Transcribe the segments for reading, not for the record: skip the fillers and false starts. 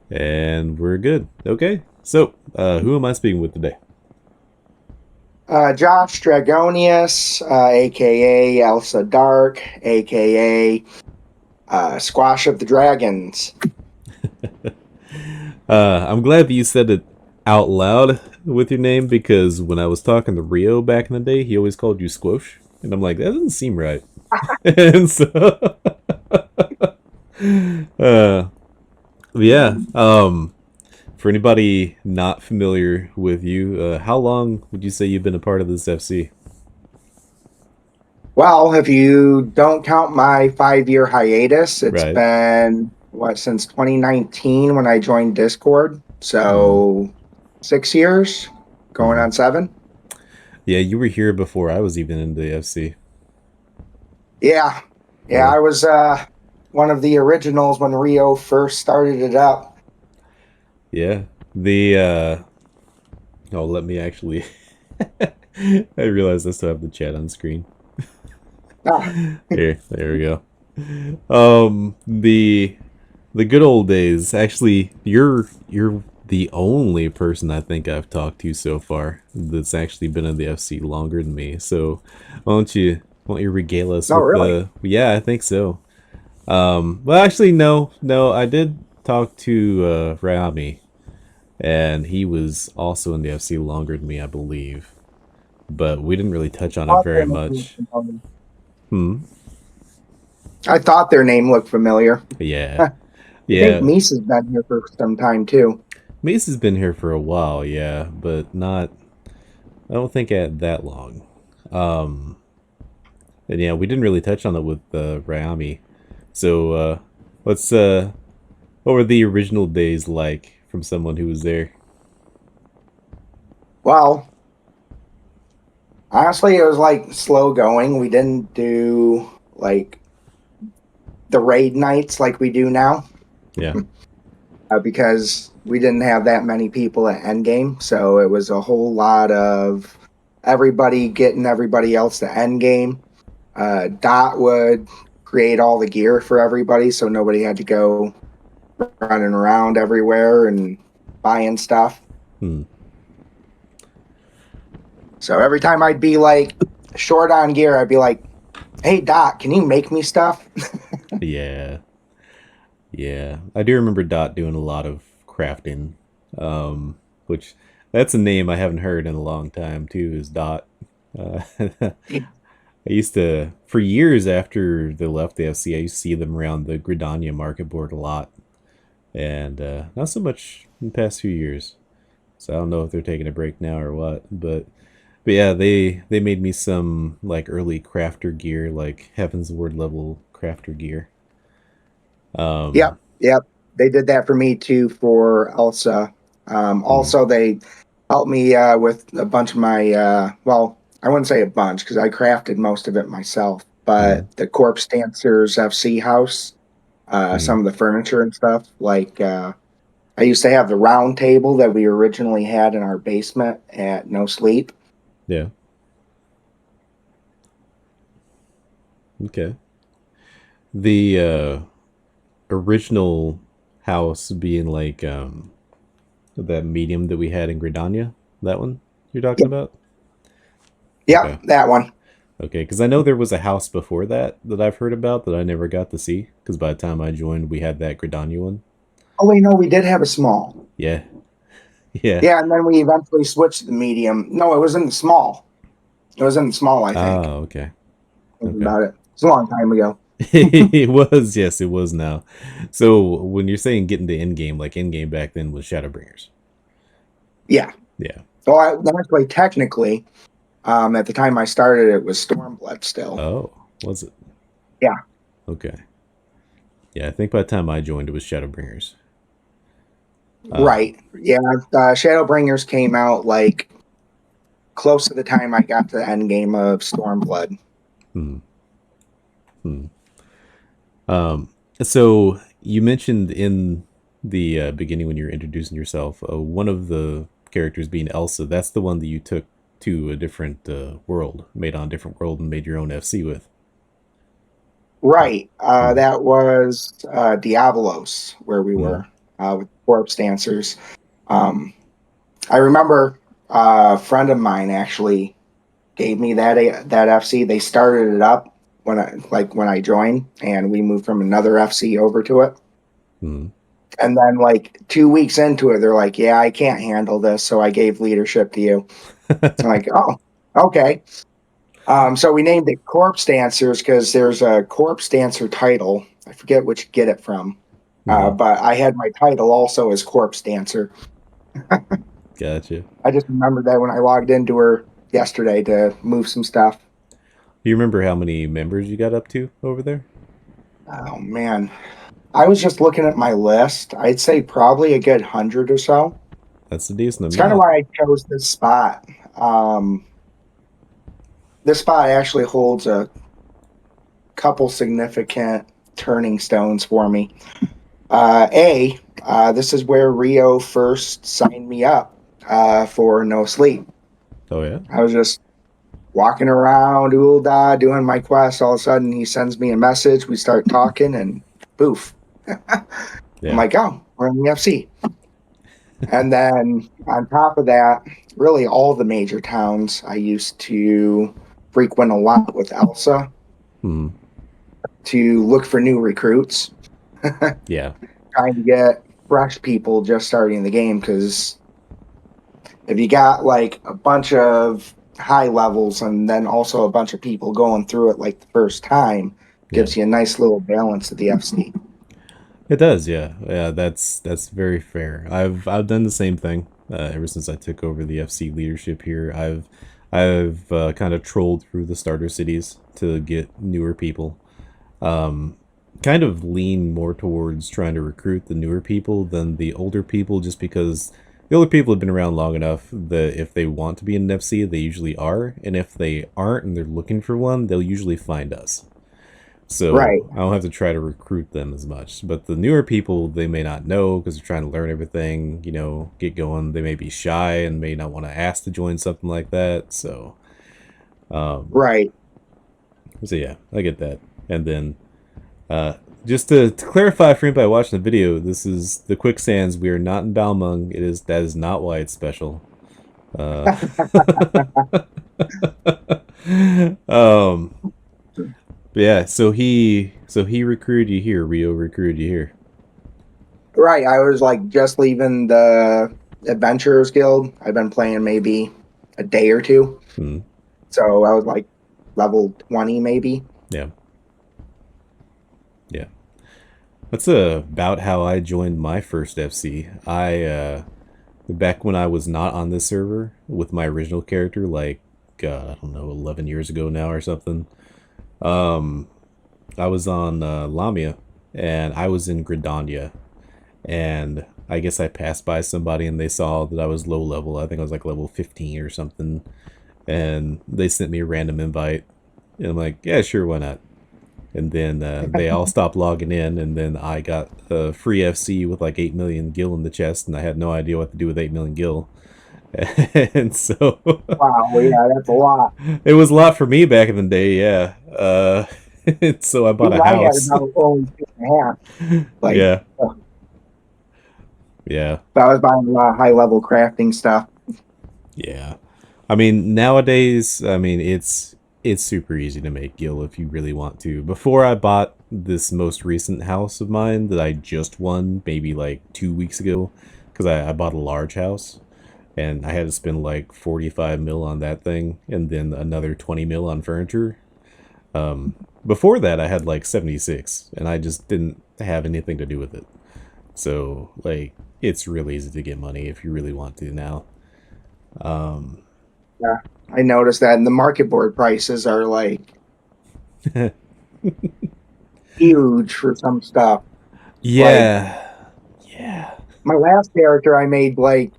And we're good. Okay. So, who am I speaking with today? Josh Dragonius, aka Elsa Dark, aka Squosh of the Dragons. I'm glad that you said it out loud with your name because when I was talking to Rio back in the day, he always called you Squosh. And I'm like, that doesn't seem right. And so, uh, yeah. For anybody not familiar with you, how long would you say you've been a part of this FC? Well, if you don't count my 5 year hiatus, it's Right. been since 2019 when I joined Discord. Mm-hmm. So 6 years, going Mm-hmm. on 7. Yeah, you were here before I was even in the FC. Yeah, yeah, Yeah. I was one of the originals when Rio first started it up. Yeah. The oh, let me actually I realized I still have the chat on screen. Ah, There we go. The good old days. Actually, you're the only person I think I've talked to so far that's actually been in the FC longer than me. So, why don't you regale us no, with really. the? Yeah, I think so. Well, actually, no. I did talk to Rami, and he was also in the FC longer than me, I believe. But we didn't really touch on it Thought very their name looked much. familiar. Hmm. I thought their name looked familiar. Yeah. I think Yeah. Mies has been here for some time too. Mace has been here for a while, yeah, but not. I don't think at that long. Um, and yeah, we didn't really touch on it with Ryami. So, let's. What were the original days like from someone who was there? Well, honestly, it was like slow going. We didn't do like the raid nights like we do now Yeah. because we didn't have that many people at Endgame. So it was a whole lot of everybody getting everybody else to Endgame. Dot would create all the gear for everybody so nobody had to go running around everywhere and buying stuff. Hmm. So every time I'd be like short on gear, I'd be like, "Hey Doc, can you make me stuff?" Yeah. Yeah. I do remember Dot doing a lot of crafting, which that's a name I haven't heard in a long time too. Is Dot. I used to, for years after they left the FC, I used to see them around the Gridania market board a lot, and not so much in the past few years. So I don't know if they're taking a break now or what, but yeah, they made me some like early crafter gear, like Heaven's Word level crafter gear. Yep, Um, yep. They did that for me too for Elsa. hmm, Also, they helped me with a bunch of my, well, I wouldn't say a bunch because I crafted most of it myself, hmm, but the Corpse Dancers FC house, hmm, some of the furniture and stuff. Like, I used to have the round table that we originally had in our basement at No Sleep. yeah, okay. The original house being like that medium that we had in Gridania, that one you're talking Yep, about? yep, Okay. that one. Okay, because I know there was a house before that that I've heard about that I never got to see. Because by the time I joined, we had that Gridania one. Oh, wait, no, we did have a small. Yeah, yeah. Yeah, and then we eventually switched to the medium. No, it was in the small. It was in the small, I think. Oh, okay, Thinking okay. about it. It's a long time ago. It was, yes, it was now. So when you're saying getting to end game, like end game back then was Shadowbringers. Yeah. Yeah. Well, actually, technically, at the time I started, it was Stormblood still. Oh, was it? Yeah. Okay. Yeah, I think by the time I joined, it was Shadowbringers. Um, Right. Yeah. Shadowbringers came out like close to the time I got to the end game of Stormblood. hmm, hmm. Um, so you mentioned in the beginning when you were introducing yourself, one of the characters being Elsa. That's the one that you took to a different world, made on a different world, and made your own FC with. Uh, Right. hmm, That was Diabolos, where we hmm. were. with corpse dancers. I remember a friend of mine actually gave me that FC. They started it up when I joined, and we moved from another FC over to it. Hmm. And then like 2 weeks into it, they're like, "Yeah, I can't handle this, so I gave leadership to you." I'm like, "Oh, okay." So we named it Corpse Dancers because there's a Corpse Dancer title. I forget which you get it from, Hmm. but I had my title also as Corpse Dancer. Gotcha. I just remembered that when I logged into her yesterday to move some stuff. Do you remember how many members you got up to over there? Oh man, I was just looking at my list. I'd say probably a good 100 or so. That's a decent It's kind of amount. why I chose this spot. Um, this spot actually holds a couple significant turning stones for me. This is where Rio first signed me up for No Sleep. Oh yeah. I was just walking around, doing my quest. All of a sudden, he sends me a message. We start talking, and poof. I'm Yeah. like, oh, we're in the FC. And then on top of that, really all the major towns I used to frequent a lot with Elsa Hmm. to look for new recruits, Yeah. trying to get fresh people just starting the game. Because if you got like a bunch of high levels and then also a bunch of people going through it like the first time, Yeah. gives you a nice little balance to the FC. It does. Yeah. Yeah. That's very fair. I've done the same thing ever since I took over the FC leadership here. I've kind of trolled through the starter cities to get newer people. Um, Kind of lean more towards trying to recruit the newer people than the older people, just because the older people have been around long enough that if they want to be in an FC, they usually are, and if they aren't and they're looking for one, they'll usually find us. Right, So I don't have to try to recruit them as much. But the newer people, they may not know because they're trying to learn everything, get going. They may be shy and may not want to ask to join something like that. Um, right. so yeah, I get that. And then Uh, just to clarify for anybody watching the video, this is the quicksands. We are not in Balmung. That is not why it's special. Uh, um, but yeah. So he recruited you here. Rio recruited you here. Right. I was like just leaving the Adventurers Guild. I've been playing maybe a day or two. Hmm. So I was like level 20 maybe. Yeah. Yeah. That's about how I joined my first FC. Back when I was not on this server with my original character, like God, I don't know, 11 years ago now or something. Um, I was on Lamia, and I was in Gridania, and I guess I passed by somebody and they saw that I was low level. I think I was like level 15 or something, and they sent me a random invite, and I'm like, yeah, sure, why not? And then they all stopped logging in, and then I got a free FC with like 8 million gil in the chest, and I had no idea what to do with 8 million gil. And so Wow, yeah, that's a lot. it was a lot for me back in the day, yeah. And so I bought Even a I had house. about only 2.5. Like, Yeah, yeah, but I was buying a lot of high level crafting stuff. yeah. I mean, nowadays, I mean, it's super easy to make gil if you really want to. Before I bought this most recent house of mine that I just won maybe like 2 weeks ago, because I bought a large house and I had to spend like 45 mil on that thing and then another 20 mil on furniture. Before that, I had like 76 and I just didn't have anything to do with it. So, like, it's really easy to get money if you really want to now. Um, Yeah, I noticed that. And the market board prices are like huge for some stuff. Like, yeah. Yeah. my last character I made, like,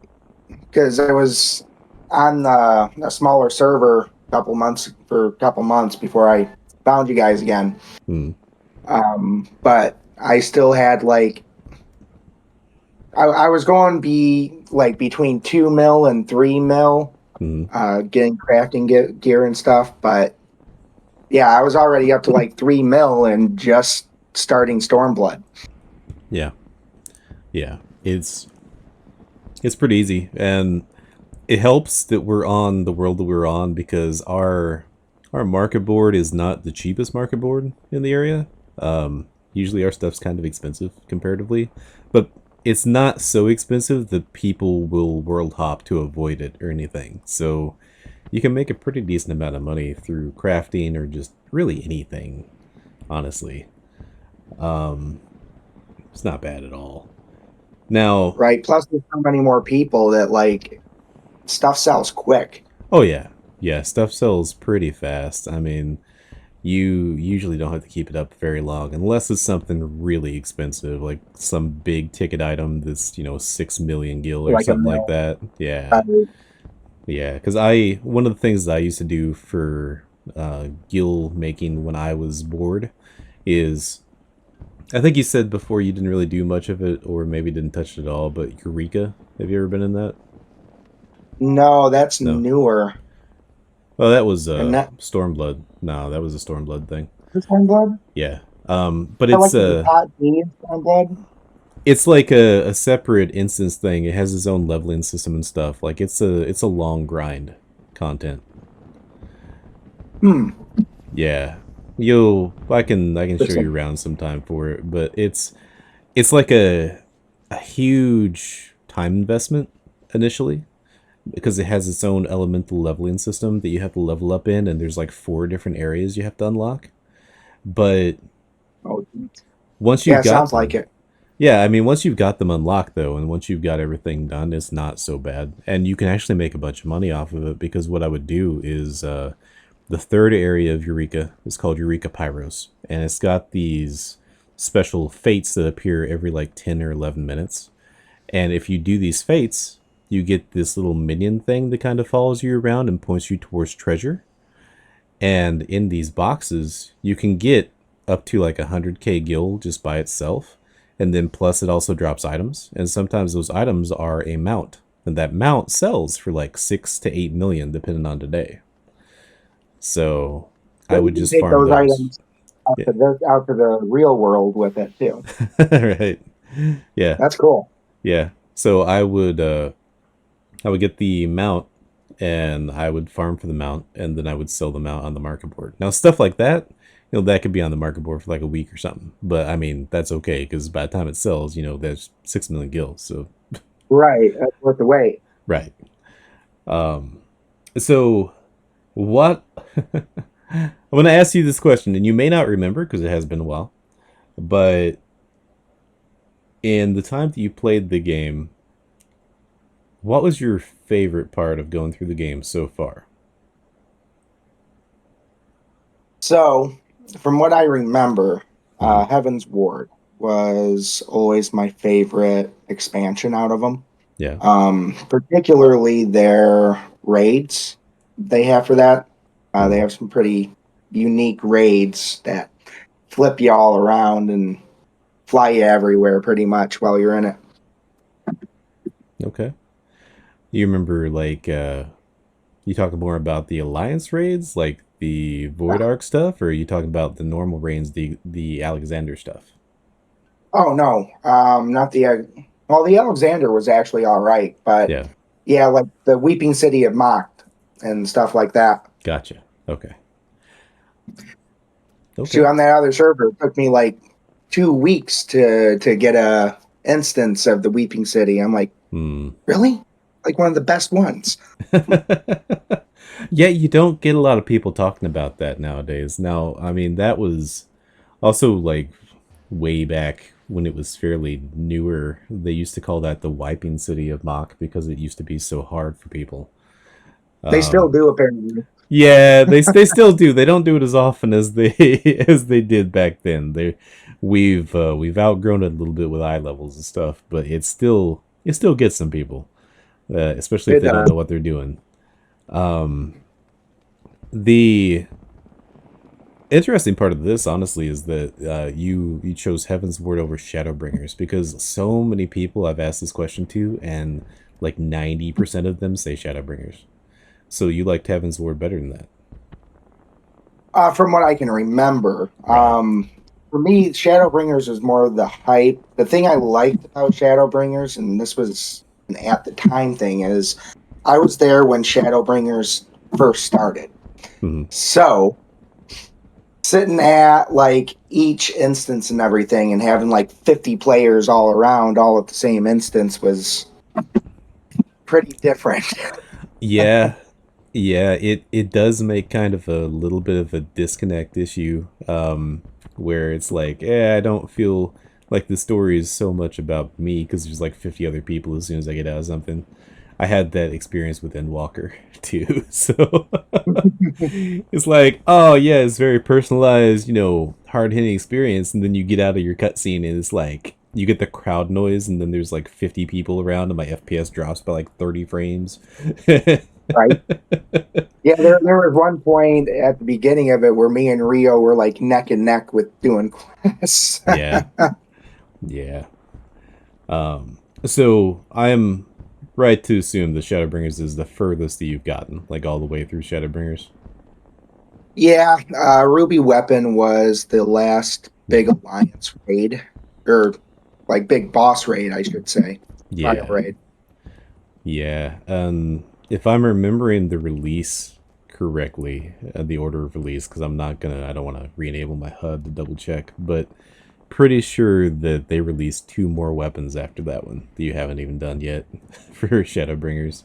because I was on a smaller server a couple months before I found you guys again. Hmm. But I still had like I was going be like between 2 mil and 3 mil, Hmm. getting crafting gear and stuff. But yeah, I was already up to like 3 mil and just starting Stormblood. Yeah. Yeah. it's pretty easy, and it helps that we're on the world that we're on because our market board is not the cheapest market board in the area. Usually our stuff's kind of expensive comparatively, but it's not so expensive that people will world hop to avoid it or anything. So you can make a pretty decent amount of money through crafting or just really anything, honestly. It's not bad at all. Now, Right. Plus, there's so many more people that like stuff sells quick. oh yeah, yeah, stuff sells pretty fast. I mean, you usually don't have to keep it up very long unless it's something really expensive, like some big ticket item that's 6 million gil or Like a something like mill. that. Yeah, Right. yeah. Because I one of the things that I used to do for gil making when I was bored is I think you said before you didn't really do much of it, or maybe didn't touch it at all. But Eureka, have you ever been in that? No, that's No. newer. Oh, that was And that Stormblood. No, that was a Stormblood thing. this Stormblood? Yeah. But I like the dot D in Stormblood. it's like a separate instance thing. It has its own leveling system and stuff. Like it's a long grind content. Hmm. Yeah. You'll I can show you Interesting. around sometime for it, but it's like a huge time investment initially because it has its own elemental leveling system that you have to level up in, and there's like 4 different areas you have to unlock. But Oh, once you've yeah, got sounds like them, it. yeah, I mean, once you've got them unlocked, though, and once you've got everything done, it's not so bad. And you can actually make a bunch of money off of it because what I would do is the third area of Eureka is called Eureka Pyros. And it's got these special fates that appear every like 10 or 11 minutes. And if you do these fates, you get this little minion thing that kind of follows you around and points you towards treasure. And in these boxes, you can get up to like 100k gil just by itself. And then plus it also drops items. And sometimes those items are a mount. And that mount sells for like 6 to 8 million depending on today. So I But you would can just take farm those those. items out to the real world with it too. Yeah. Right. Yeah. That's cool. Yeah. So I would get the mount and I would farm for the mount and then I would sell the mount on the market board. Now stuff like that, that could be on the market board for like a week or something. But I mean, that's okay because by the time it sells, there's 6 million gills. So Right. That's worth the wait. right. So what I'm going to ask you this question, and you may not remember because it has been a while, but in the time that you played the game, what was your favorite part of going through the game so far? So, from what I remember, Hmm. Heaven's Ward was always my favorite expansion out of them. Yeah. Particularly their raids they have for that. They Hmm. have some pretty unique raids that flip you all around and fly you everywhere pretty much while you're in it. Okay. You remember like you talking more about the Alliance raids, like the Void Arc stuff, or are you talking about the normal raids, the Alexander stuff? Oh no, not the. Well, the Alexander was actually all right, but Yeah. yeah, like the Weeping City of Mocked and stuff like that. Gotcha. Okay. Shoot, Okay. on that other server, it took me like 2 weeks to get a instance of the Weeping City. I'm like, Hmm. really? Like one of the best ones. Yeah, you don't get a lot of people talking about that nowadays. Now, I mean, that was also like way back when it was fairly newer. They used to call that the wiping city of Mach because it used to be so hard for people. They still do apparently. Yeah, they still do. They don't do it as often as they as they did back then. We've outgrown it a little bit with eye levels and stuff, but it still gets some people, especially if It they don't does. know what they're doing. The interesting part of this, honestly, is that you chose Heaven's Word over Shadowbringers because so many people I've asked this question to, and like 90% of them say Shadowbringers. So you liked Heaven's Word better than that, From what I can remember, right? For me, Shadowbringers was more of the hype. The thing I liked about Shadowbringers, and this was an at the time thing, is I was there when Shadowbringers first started. Hmm. So sitting at like each instance and everything and having like 50 players all around all at the same instance was pretty different. Yeah, yeah, it does make kind of a little bit of a disconnect issue, where it's like, I don't feel like the story is so much about me because there's like 50 other people as soon as I get out of something. I had that experience with Endwalker too, so it's like, oh yeah, it's very personalized, hard hitting experience, and then you get out of your cutscene and it's like you get the crowd noise, and then there's like 50 people around, and my FPS drops by like 30 frames. Right. Yeah, there was one point at the beginning of it where me and Rio were like neck and neck with doing quests. Yeah, yeah. So I'm right to assume the Shadowbringers is the furthest that you've gotten, like all the way through Shadowbringers. Yeah, Ruby Weapon was the last big alliance raid, or like big boss raid, I should say. Trial Yeah, raid. yeah. If I'm remembering the release correctly, the order of release, because I don't want to re-enable my HUD to double check, but pretty sure that they released two more weapons after that one that you haven't even done yet for Shadowbringers.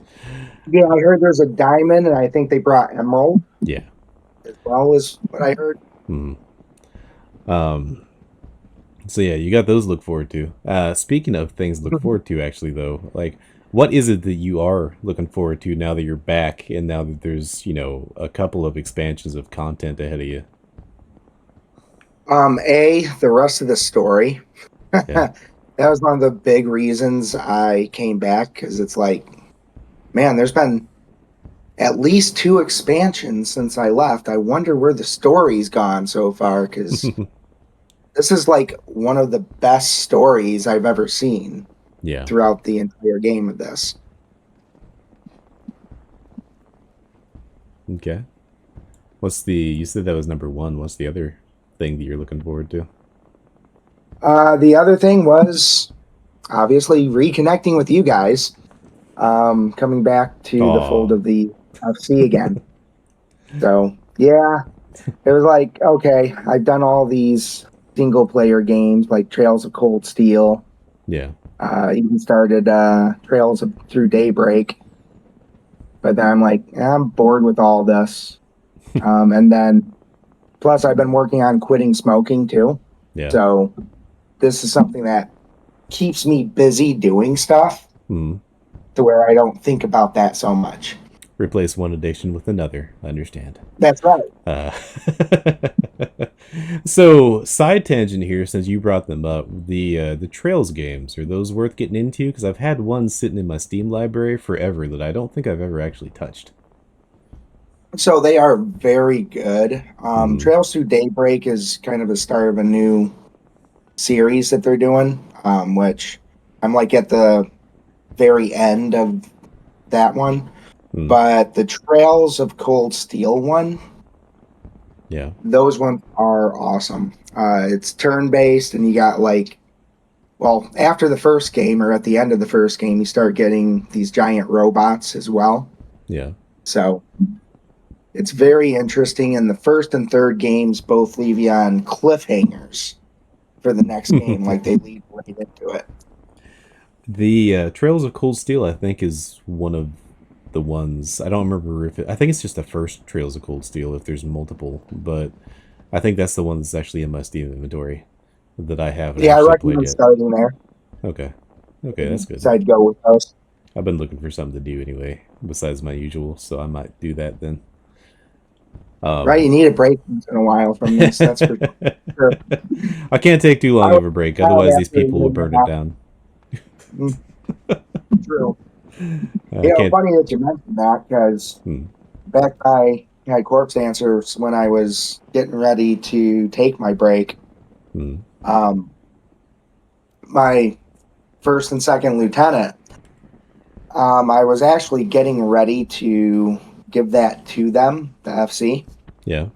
Yeah, I heard there's a diamond, and I think they brought emerald Yeah. as well as what I heard. Hmm. So yeah, you got those to look forward to. Speaking of things to look forward to, actually though, like what is it that you are looking forward to now that you're back and now that there's a couple of expansions of content ahead of you? The rest of the story. Yeah. That was one of the big reasons I came back because it's like, man, there's been at least two expansions since I left. I wonder where the story's gone so far because this is like one of the best stories I've ever seen Yeah. throughout the entire game of this. Okay. You said that was number one. What's the other thing that you're looking forward to? The other thing was obviously reconnecting with you guys, coming back to the fold Oh, of the FC again. So, yeah, it was like, okay, I've done all these single player games like Trails of Cold Steel, yeah. even started Through Daybreak, but then I'm like, I'm bored with all this. And then, plus, I've been working on quitting smoking too. Yeah. So, this is something that keeps me busy doing stuff Hmm. to where I don't think about that so much. Replace one addiction with another. I understand. That's right. Uh, so side tangent here, since you brought them up, the Trails games, are those worth getting into? Because I've had one sitting in my Steam library forever that I don't think I've ever actually touched. So they are very good. Hmm. Trails Through Daybreak is kind of the start of a new series that they're doing, which I'm like at the very end of that one. Hmm. But the Trails of Cold Steel one, Yeah. those ones are awesome. It's turn based, and you got like, well, after the first game or at the end of the first game, you start getting these giant robots as well. Yeah. So it's very interesting. And the first and third games both leave you on cliffhangers for the next game, like they lead right into it. The Trails of Cold Steel, I think, is one of the ones. I don't remember if I think it's just the first Trails of Cold Steel. If there's multiple, but I think that's the one that's actually in my Steam inventory that I haven't Yeah, I actually played recommend yet. starting there. Okay. Okay, that's good. Decide to go with those. I've been looking for something to do anyway, besides my usual, so I might do that then. Right, Um, you need a break once in a while from this. That's for sure. I can't take too I long was of a break, proud otherwise these after a people year will and burn a it half. down. Mm, true. I can't. Funny that you mentioned that because Hmm, back I had corpse dancers when I was getting ready to take my break. hmm, Um, my first and second lieutenant, I was actually getting ready to give that to them, the FC. yeah.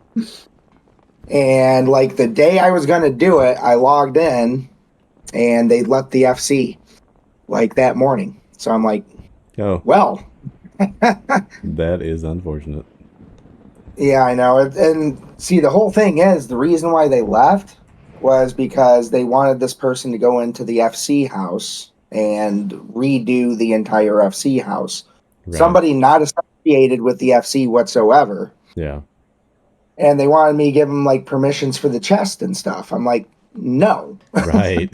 And like the day I was going to do it, I logged in and they left the FC like that morning. So I'm like, Oh, well, that is unfortunate. yeah, I know. And see, the whole thing is the reason why they left was because they wanted this person to go into the FC house and redo the entire FC house. Right. Somebody not associated with the FC whatsoever. Yeah. And they wanted me to give them like permissions for the chest and stuff. I'm like, no. Right.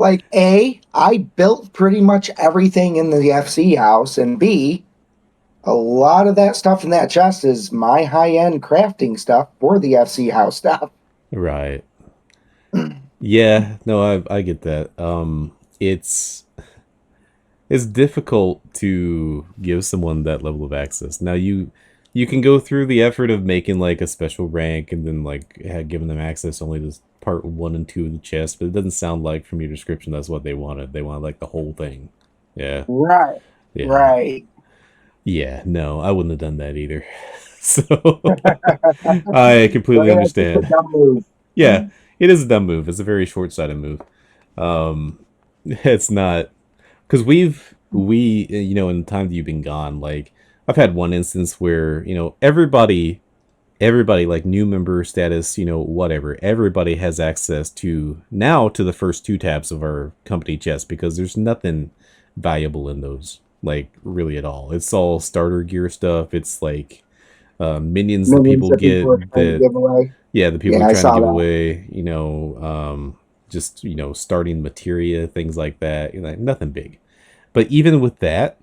Like, A, I built pretty much everything in the FC house, and B, a lot of that stuff in that chest is my high-end crafting stuff for the FC house stuff. Right. Yeah, no, I get that. It's difficult to give someone that level of access. Now you can go through the effort of making like a special rank and then like giving them access only to part 1 and 2 of the chest, but it doesn't sound like from your description that's what they wanted. They wanted like the whole thing. Yeah. Right. Yeah. Right. Yeah, no, I wouldn't have done that either. So I completely Right. It's just a understand. dumb move. Yeah, it is a dumb move. It's a very short-sighted move. It's not because in the time that you've been gone, like I've had one instance where everybody like new member status, whatever, everybody has access to now to the first 2 tabs of our company chest because there's nothing valuable in those, like really at all. It's all starter gear stuff. It's like minions that Millions people of people are get trying to that give away. yeah, the people Yeah, are I trying to saw give that. away, just, starting materia, things like that, nothing big. But even with that,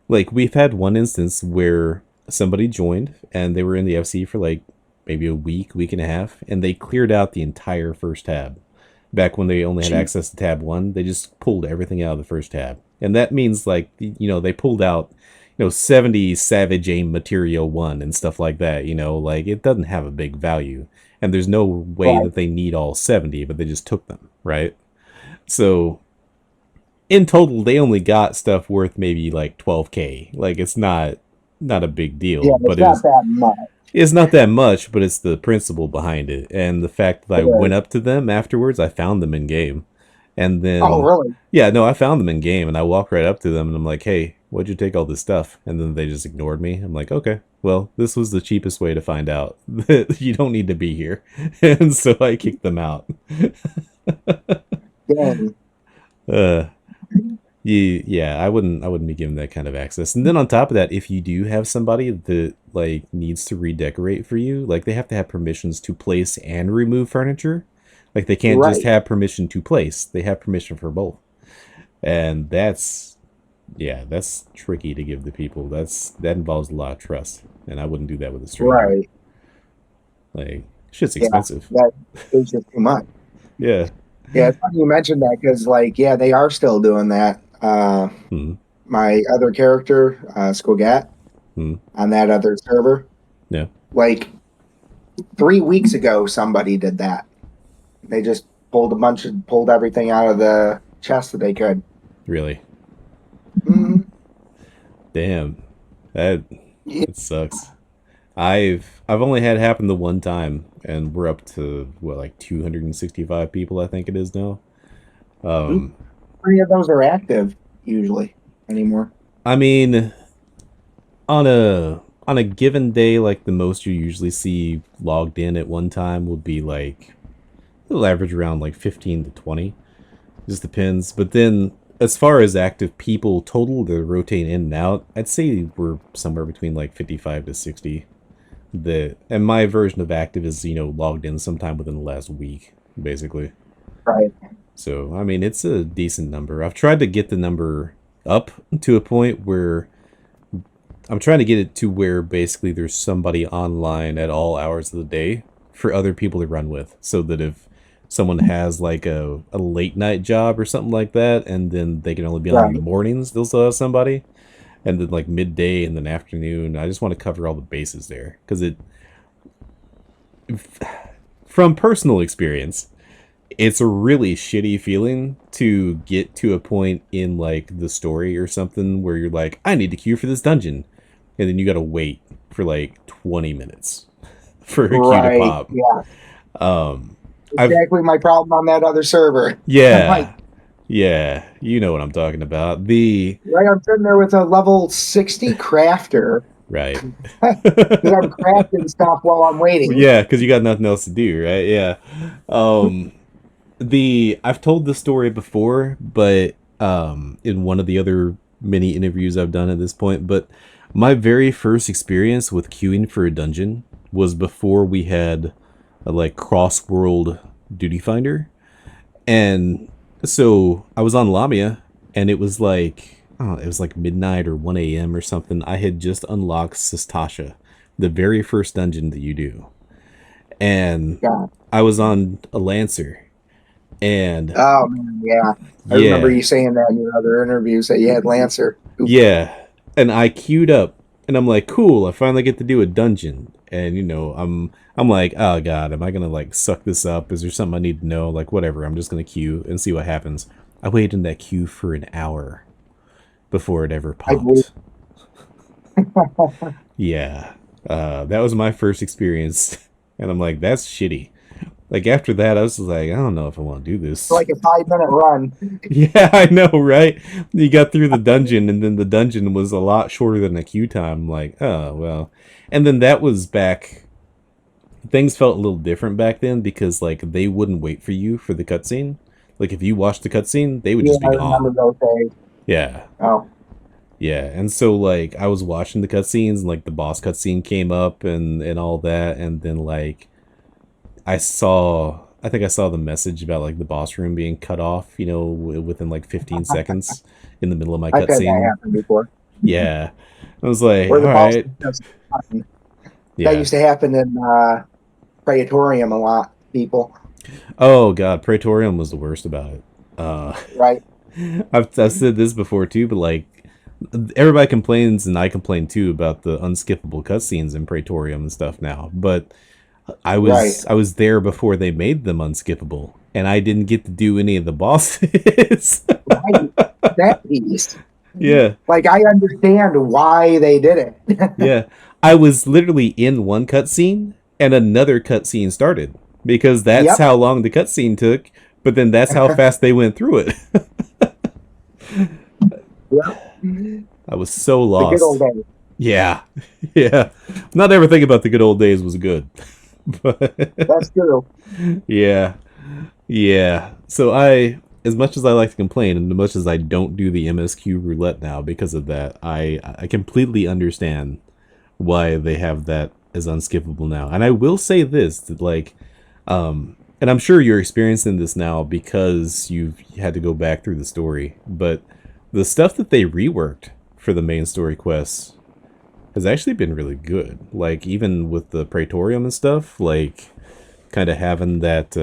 like we've had one instance where somebody joined and they were in the FC for like maybe a week and a half, and they cleared out the entire first tab. Back when they only had Gee, access to tab 1, they just pulled everything out of the first tab. And that means like, they pulled out 70 Savage Aim Material 1 and stuff like that, like it doesn't have a big value. And there's no way right. that they need all 70, but they just took them, right? So in total, they only got stuff worth maybe like 12K. Like it's not a big deal, Yeah, but it's not that much. it's not that much, but it's the principle behind it. And the fact that I It went is. up to them afterwards, I found them in game. And Oh, then, really? yeah, no, I found them in game and I walked right up to them and I'm like, hey, what'd you take all this stuff? And then they just ignored me. I'm like, okay, well, this was the cheapest way to find out that you don't need to be here. And so I kicked them out. Dang. Uh, yeah, I wouldn't be given that kind of access. And then on top of that, if you do have somebody that like needs to redecorate for you, like they have to have permissions to place and remove furniture. Like they can't just Right. have permission to place. They have permission for both. And that's tricky to give to people. That involves a lot of trust. And I wouldn't do that with a stranger. Right. Like shit's Yeah. expensive. That is just too much. Yeah. Yeah, it's funny you mentioned that because, like, yeah, they are still doing that. Hmm. My other character, Squogat, Hmm. on that other server, Yeah. like 3 weeks ago, somebody did that. They just pulled everything out of the chest that they could. Really. Mm, Damn. That yeah. it sucks. I've only had it happen the one time, and we're up to what like 265 people, I think it is now. Um, 3 of those are active usually anymore. I mean, on a given day, like the most you usually see logged in at one time would be like it'll average around like 15 to 20. Just depends. But then as far as active people total that rotate in and out, I'd say we're somewhere between like 55 to 60. And my version of active is logged in sometime within the last week, basically. Right. So I mean it's a decent number. I've tried to get the number up to a point where I'm trying to get it to where basically there's somebody online at all hours of the day for other people to run with, so that if someone has like a late night job or something like that, and then they can only be on in the Right. mornings, they'll still have somebody, and then like midday and then afternoon. I just want to cover all the bases there because from personal experience, it's a really shitty feeling to get to a point in like the story or something where you're like, I need to queue for this dungeon, and then you gotta wait for like 20 minutes for a Q to Right. pop. Yeah. Um, I've Exactly my problem on that other server. I'm like, yeah, yeah, you know what I'm talking about. The right, I'm sitting there with a level 60 crafter right. because I'm crafting stuff while I'm waiting. Yeah, because you got nothing else to do, right? Yeah. Um, the I've told this story before, but in one of the other many interviews I've done at this point, but my very first experience with queuing for a dungeon was before we had a like cross world duty finder. And so I was on Lamia and it was like oh, it was like midnight or 1 a.m. or something. I had just unlocked Sistasha, the very first dungeon that you do. And Yeah. I was on a Lancer and Oh man, yeah. I remember yeah, you saying that in your other interviews that you had Lancer. Oop. yeah. And I queued up and I'm like, cool, I finally get to do a dungeon. And you know, I'm like, oh god, am I gonna like suck this up? Is there something I need to know? Like whatever, I'm just gonna queue and see what happens. I waited in that queue for an hour before it ever I believe. popped. Yeah. That was my first experience. And I'm like, that's shitty. Like after that, I was like, I don't know if I want to do this. Like a 5 minute run. Yeah, I know, right? You got through the dungeon, and then the dungeon was a lot shorter than a queue time. I'm like, oh, well. And then that was back. Things felt a little different back then because, like, they wouldn't wait for you for the cutscene. Like, if you watched the cutscene, they would Yeah, just be I remember gone. those days. Yeah. Oh, Yeah. And so, like, I was watching the cutscenes, and, like, the boss cutscene came up and all that. And then, like, I think I saw the message about like the boss room being cut off, you know, within like 15 seconds in the middle of my I've had that cutscene. happen before. Yeah. I was like, Where all the boss right. just that Yeah. used to happen in Praetorium a lot, people. Oh god, Praetorium was the worst about it. Uh Right? I've said this before too, but like everybody complains and I complain too about the unskippable cutscenes in Praetorium and stuff now. But Right. I was there before they made them unskippable and I didn't get to do any of the bosses. Right. That piece. Yeah. Like I understand why they did it. Yeah, I was literally in one cutscene and another cutscene started because that's Yep. how long the cutscene took. But then that's how fast they went through it. Yep. I was so The good old lost. days. Yeah, yeah. Not everything about the good old days was good, but That's true. yeah, yeah. So as much as I like to complain, and as much as I don't do the MSQ roulette now because of that, I completely understand why they have that as unskippable now. And I will say this that like and I'm sure you're experiencing this now because you've had to go back through the story, but the stuff that they reworked for the main story quests has actually been really good. Like even with the Praetorium and stuff, like kind of having that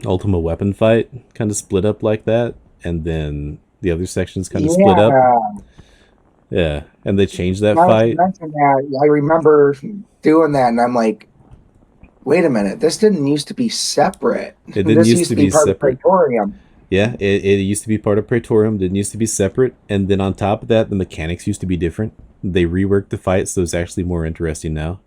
Ultima weapon fight kind of split up like that, and then the other sections kind of split up. Yeah. Yeah, and they changed that Now that you fight. mention that, I remember doing that, and I'm like, wait a minute, this didn't used to be separate. It didn't This used used to to be be part of separate. Praetorium. Yeah, it used to be part of Praetorium, didn't used to be separate, and then on top of that, the mechanics used to be different. They reworked the fight, so it's actually more interesting now.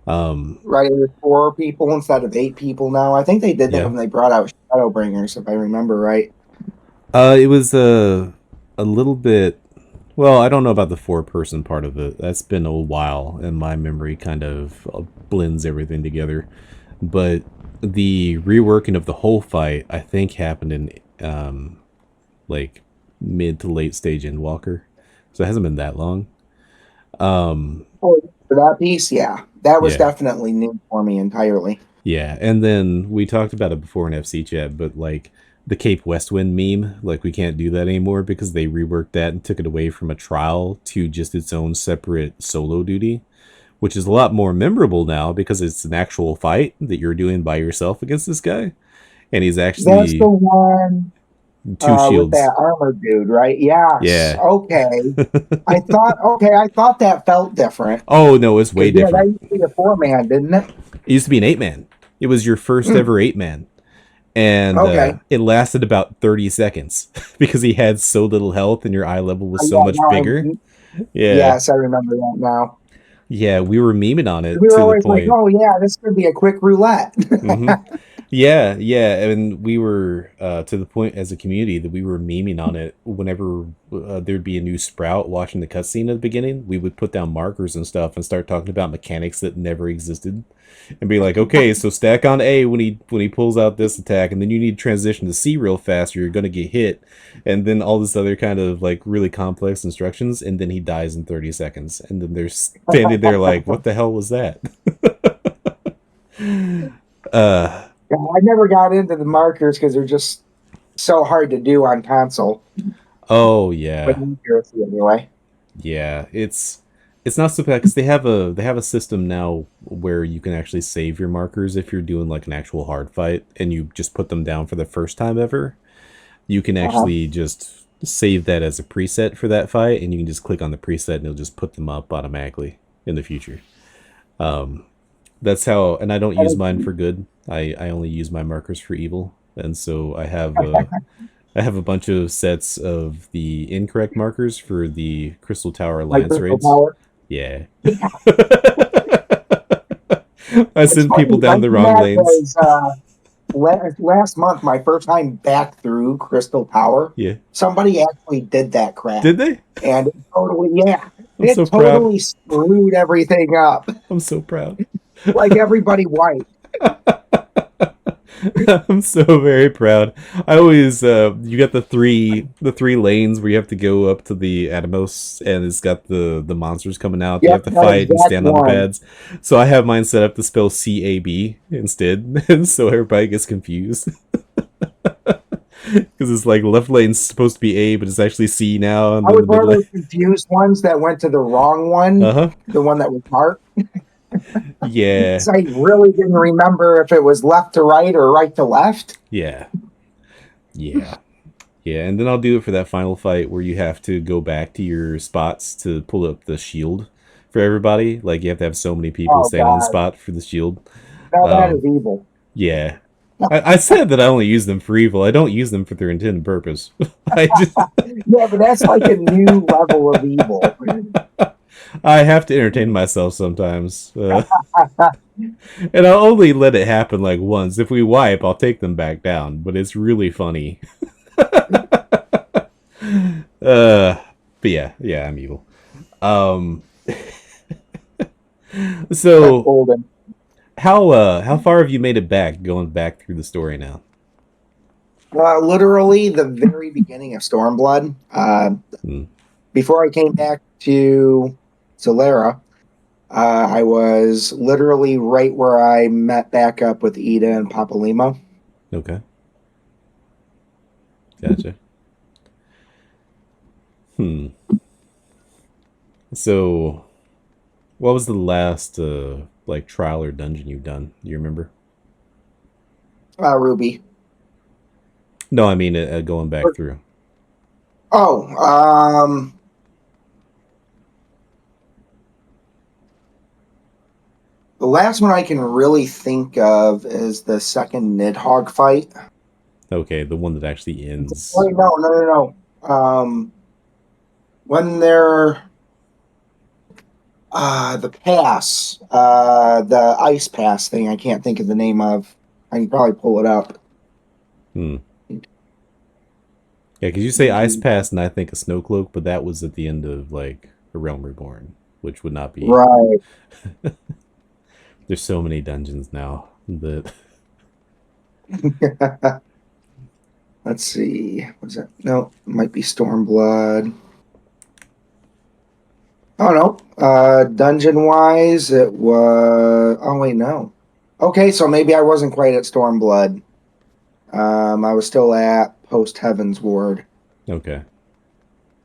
Right? It was 4 people instead of 8 people now. I think they did that Yeah. when they brought out Shadowbringers, if I remember right. It was a little bit. Well, I don't know about the four-person part of it. That's been a while, and my memory kind of blends everything together. But the reworking of the whole fight, I think, happened in like mid to late stage Endwalker, so it hasn't been that long. Oh, for that piece, yeah. That was Yeah, definitely new for me entirely. yeah, and then we talked about it before in FC chat, but like the Cape Westwind meme, like we can't do that anymore because they reworked that and took it away from a trial to just its own separate solo duty, which is a lot more memorable now because it's an actual fight that you're doing by yourself against this guy, and he's That's the actually one two with shields. that armored dude, right? Yes. Yeah. Okay. I thought that felt different. Oh no, it's way Because yeah, that different. used to be a 4 man, didn't it? It used to be an 8 man. It was your first Mm, ever 8 man, and okay. it lasted about 30 seconds because he had so little health and your eye level was so Yeah, much now bigger. Yeah, yes, I remember that now. Yeah, we were memeing on it We were to the always like, point. oh yeah, this could be a quick roulette. Hmm. Yeah, yeah, and we were to the point as a community that we were memeing on it whenever there'd be a new sprout watching the cutscene at the beginning. We would put down markers and stuff and start talking about mechanics that never existed, and be like, okay, so stack on A when he pulls out this attack, and then you need to transition to C real fast, or you're gonna get hit, and then all this other kind of like really complex instructions, and then he dies in 30 seconds, and then they're standing there like, what the hell was that? uh Yeah, I never got into the markers because they're just so hard to do on console. oh But yeah. accuracy anyway. Yeah, it's not so bad because they have a system now where you can actually save your markers if you're doing like an actual hard fight and you just put them down for the first time ever. You can Uh-huh. actually just save that as a preset for that fight, and you can just click on the preset and it'll just put them up automatically in the future. That's how, and I don't use mine for good. I only use my markers for evil, and so I have a bunch of sets of the incorrect markers for the Crystal Tower Like Alliance Crystal raids. Power. Yeah. Yeah, I it's send funny people you down the mentioned wrong that lanes. because last month, my first time back through Crystal Power, Yeah. somebody actually did that Did crap. they? And it totally, yeah, I'm so it proud. totally screwed everything up. I'm so proud. Like everybody white. I'm so very proud. I always you got the three lanes where you have to go up to the Atomos and it's got the monsters coming out. You Yep, have to that fight and exact stand on the one. pads. So I have mine set up to spell CAB instead, and so everybody gets confused because it's like left lane's supposed to be A, but it's actually C now, and I then was the one mid of lane. those confused ones that went to the wrong Uh one, huh. the one that was marked. Yeah. So I really didn't remember if it was left to right or right to left. Yeah. Yeah. Yeah, and then I'll do it for that final fight where you have to go back to your spots to pull up the shield for everybody. Like you have to have so many people Oh stand on the God, spot for the shield. now that Um, is evil. yeah, I said that I only use them for evil. I don't use them for their intended purpose. I just Yeah, but that's like a new level of evil. I have to entertain myself sometimes, and I'll only let it happen like once. If we wipe, I'll take them back down. But it's really funny. Uh, but yeah, yeah, I'm evil. Um, That's so golden. how far have you made it back going back through the story now? Literally the very beginning of Stormblood. Hmm. Before I came back to Solera, I was literally right where I met back up with Ida and Papa Lima. Okay, gotcha. Hmm. So what was the last like trial or dungeon you've done? Do you remember? Ruby. No, I mean going back through. Oh, the last one I can really think of is the second Nidhogg fight. Okay, the one that actually ends. Wait, no. When they're the pass, the ice pass thing, I can't think of the name of. I can probably pull it up. Hmm. Yeah, because you say Ice Pass and I think a Snowcloak, but that was at the end of like A Realm Reborn, which would not be. Right. There's so many dungeons now that. Let's see. Was that? No, it might be Stormblood. Oh no. Dungeon wise, it was. Oh wait, no. Okay, so maybe I wasn't quite at Stormblood. I was still at Post Heaven's Ward. Okay.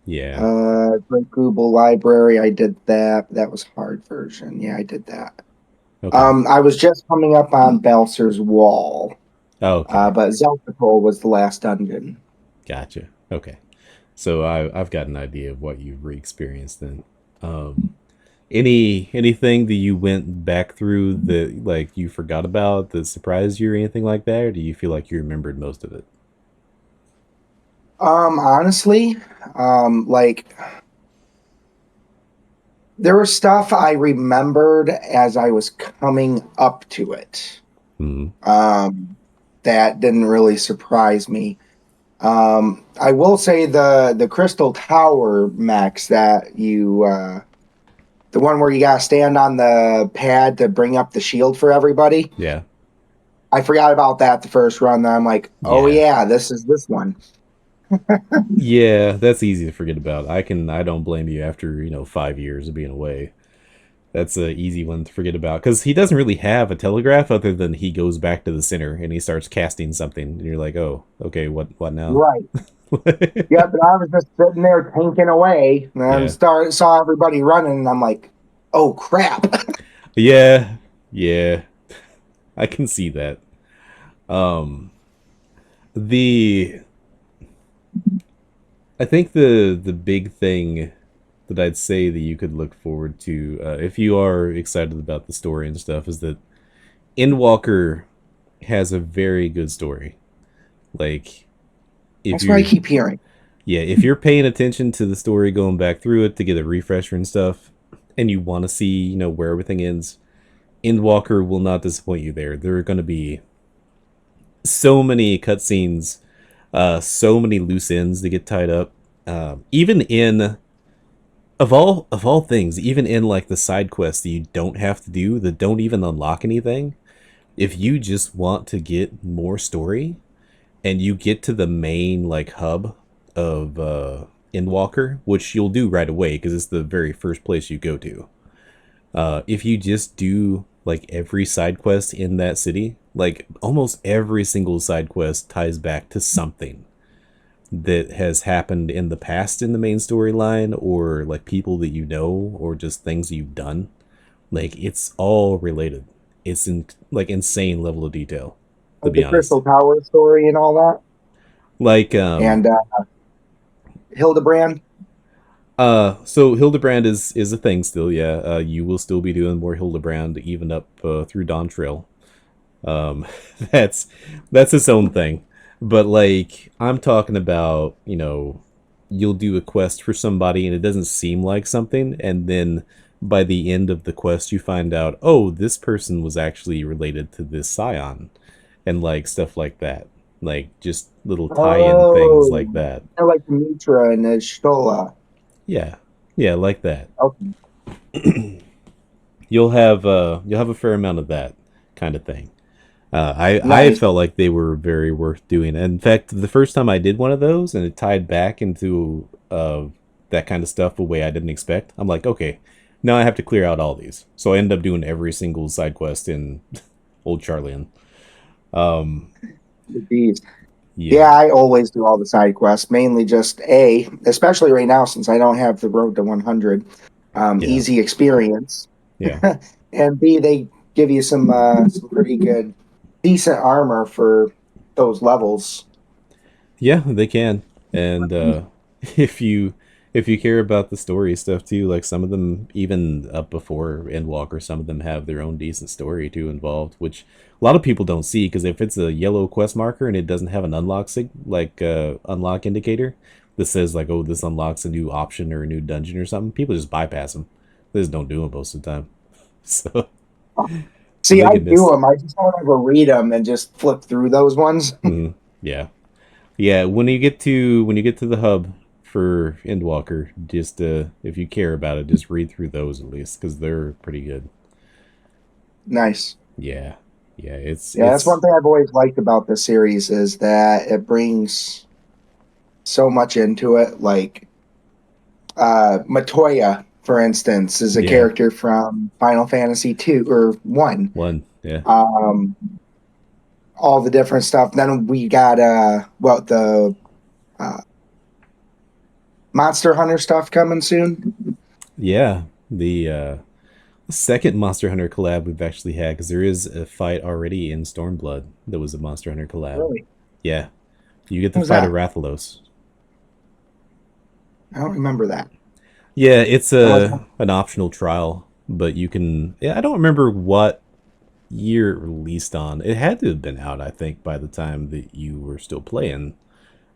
Yeah. Great Google Library. I did that. That was hard version. Yeah, I did that. Okay. I was just coming up on Balser's Wall, Okay. but Zelpatol was the last dungeon. Gotcha. Okay. So I've got an idea of what you've re-experienced then. Um, anything that you went back through that like you forgot about that surprised you or anything like that, or do you feel like you remembered most of it? Honestly, like there was stuff I remembered as I was coming up to it. Hmm. Um, that didn't really surprise me. I will say the Crystal Tower mechs that the one where you gotta stand on the pad to bring up the shield for everybody. Yeah. I forgot about that the first run. Then I'm like, oh Yeah. yeah, this is this one. Yeah, that's easy to forget about. I don't blame you after, 5 years of being away. That's a easy one to forget about because he doesn't really have a telegraph other than he goes back to the center and he starts casting something, and you're like, oh, okay, what now? Right. Yep. And I was just sitting there tanking away, and then Yeah, saw everybody running, and I'm like, oh crap. yeah, yeah. I can see that. Um, the I think the big thing that I'd say that you could look forward to if you are excited about the story and stuff is that Endwalker has a very good story. Like if That's what I you're keep hearing. yeah, if you're paying attention to the story going back through it to get a refresher and stuff, and you want to see, where everything ends, Endwalker will not disappoint you there. There are going to be so many cutscenes, so many loose ends that get tied up. Even in of all things, even in like the side quests that you don't have to do, that don't even unlock anything, if you just want to get more story and you get to the main like hub of Endwalker, which you'll do right away because it's the very first place you go to. If you just do like every side quest in that city, like almost every single side quest ties back to something that has happened in the past in the main storyline, or like people that you know, or just things you've done. Like it's all related. It's in like insane level of detail, to Like be the honest. Crystal Tower story and all that. Like And Hildebrand. so Hildebrand is a thing still, yeah. You will still be doing more Hildebrand even up through Dawn Trail. Um, that's that's its own thing. But like I'm talking about, you'll do a quest for somebody and it doesn't seem like something, and then by the end of the quest you find out, oh, this person was actually related to this scion, and like stuff like that. Like just little tie-in things Oh, like that. I like Mitra and Stola. Yeah. Yeah, like that. Okay, You'll have a fair amount of that kind of thing. I nice. felt like they were very worth doing. In fact, the first time I did one of those and it tied back into that kind of stuff the way I didn't expect, I'm like, okay, now I have to clear out all these. So I ended up doing every single side quest in Old Charlian. Um, Geez. Yeah, yeah, I always do all the side quests, mainly just especially right now since I don't have the road to 100, yeah, easy experience, yeah, and B, they give you some pretty good, decent armor for those levels. yeah. They can, and if you if you care about the story stuff too, like some of them even up before Endwalker, some of them have their own decent story too involved, which a lot of people don't see because if it's a yellow quest marker and it doesn't have an unlock indicator that says like, oh, this unlocks a new option or a new dungeon or something, people just bypass them. They just don't do them most of the time. So so See, they I get do missed. them. I just don't ever read them and just flip through those ones. Mhm. Yeah. Yeah, when you get to the hub for Endwalker, just if you care about it, just read through those at least because they're pretty good. Nice. Yeah, yeah, it's Yeah, that's one it's thing I've always liked about this series is that it brings so much into it. Like Matoya, for instance, is a yeah, character from Final Fantasy 2 or 1. one, yeah, Um, all the different stuff. Then we got the uh, Monster Hunter stuff coming soon. yeah. The second Monster Hunter collab we've actually had, because there is a fight already in Stormblood that was a Monster Hunter collab. Really? Yeah, you get to What was fight a that? Rathalos. I don't remember that. Yeah, it's That was a an optional trial, but you can. Yeah, I don't remember what year it released on. It had to have been out, I think, by the time that you were still playing.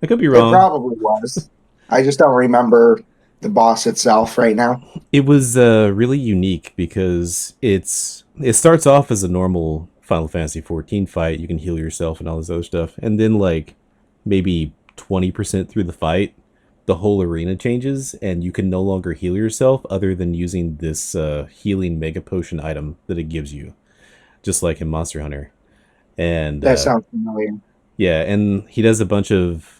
I could be it wrong. probably was. I just don't remember. the boss itself right now? It was really unique because it starts off as a normal Final Fantasy 14 fight. You can heal yourself and all this other stuff, and then like maybe 20% through the fight, the whole arena changes, and you can no longer heal yourself other than using this healing mega potion item that it gives you, just like in Monster Hunter. And That sounds familiar. yeah, and he does a bunch of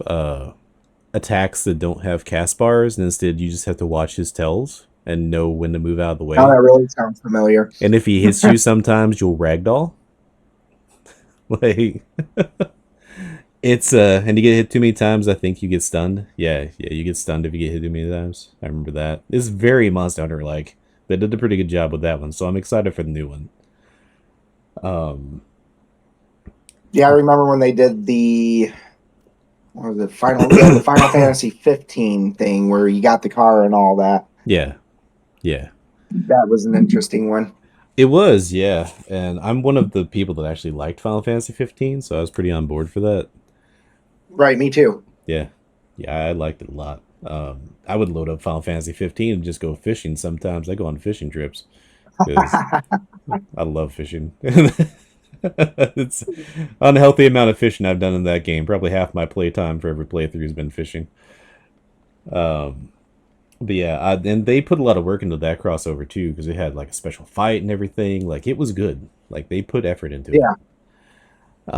attacks that don't have cast bars, and instead you just have to watch his tells and know when to move out of the Now way. that really sounds familiar. And if he hits you, sometimes you'll ragdoll. Like it's and you get hit too many times, I think you get stunned. Yeah, you get stunned if you get hit too many times. I remember that. It's very Monster Hunter like. They did a pretty good job with that one, so I'm excited for the new one. Um, Yeah, I remember when they did the what was it, final yeah, the Final Fantasy 15 thing where you got the car and all that. yeah, yeah. That was an interesting one. It was, yeah. And I'm one of the people that actually liked Final Fantasy 15, so I was pretty on board for that. Right, me too. Yeah. Yeah, I liked it a lot. I would load up Final Fantasy 15 and just go fishing sometimes. I go on fishing trips because I love fishing. It's unhealthy amount of fishing I've done in that game. Probably half my playtime for every playthrough has been fishing. Um, but yeah, and they put a lot of work into that crossover too because it had like a special fight and everything. Like it was good. Like they put effort into it. Yeah,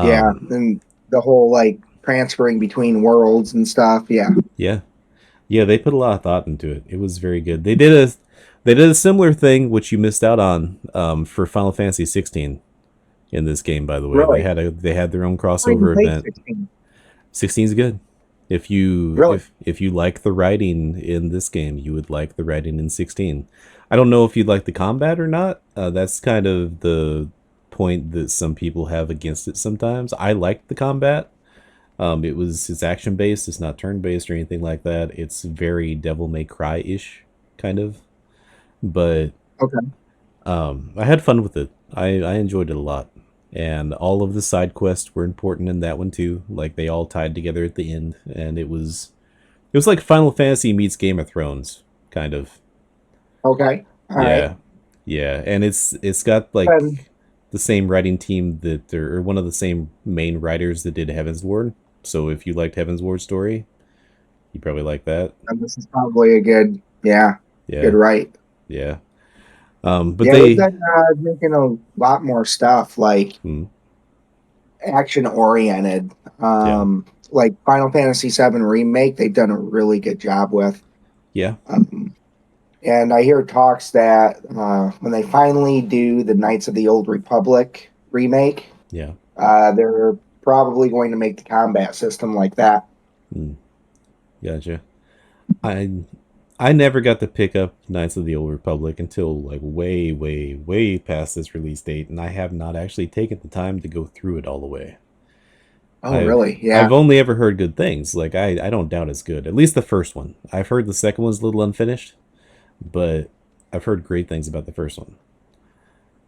yeah, Um, and the whole like transferring between worlds and stuff. Yeah. yeah, yeah, they put a lot of thought into it. It was very good. They did a similar thing which you missed out on for Final Fantasy 16 in this game. By the way, they Really? had their own I even crossover played event. 16. 16 is good. If you Really? if you like the writing in this game, you would like the writing in 16. I don't know if you'd like the combat or not. That's kind of the point that some people have against it sometimes. I liked the combat. It's action based. It's not turn based or anything like that. It's very Devil May Cry ish kind of, but Okay. I had fun with it. I enjoyed it a lot, and all of the side quests were important in that one too. Like they all tied together at the end, and it was like Final Fantasy meets Game of Thrones, kind of. Okay. All right. Yeah, yeah, and it's got And, like the same writing team that or one of the same main writers that did Heaven's Ward. So if you liked Heaven's Ward story, you probably like that. and this is probably a good, yeah, good Yeah, right. yeah. But Yeah, they've they, been making a lot more stuff like hmm, action oriented. yeah, Like Final Fantasy VII Remake, they've done a really good job with. yeah, Um, and I hear talks that when they finally do the Knights of the Old Republic remake, yeah. they're probably going to make the combat system like that. Hmm, gotcha. I I never got to pick up Knights of the Old Republic until like way, way, way past this release date, and I have not actually taken the time to go through it all the way. Oh, I've really? Yeah. I've only ever heard good things. Like I don't doubt it's good. At least the first one. I've heard the second one's a little unfinished, but I've heard great things about the first one.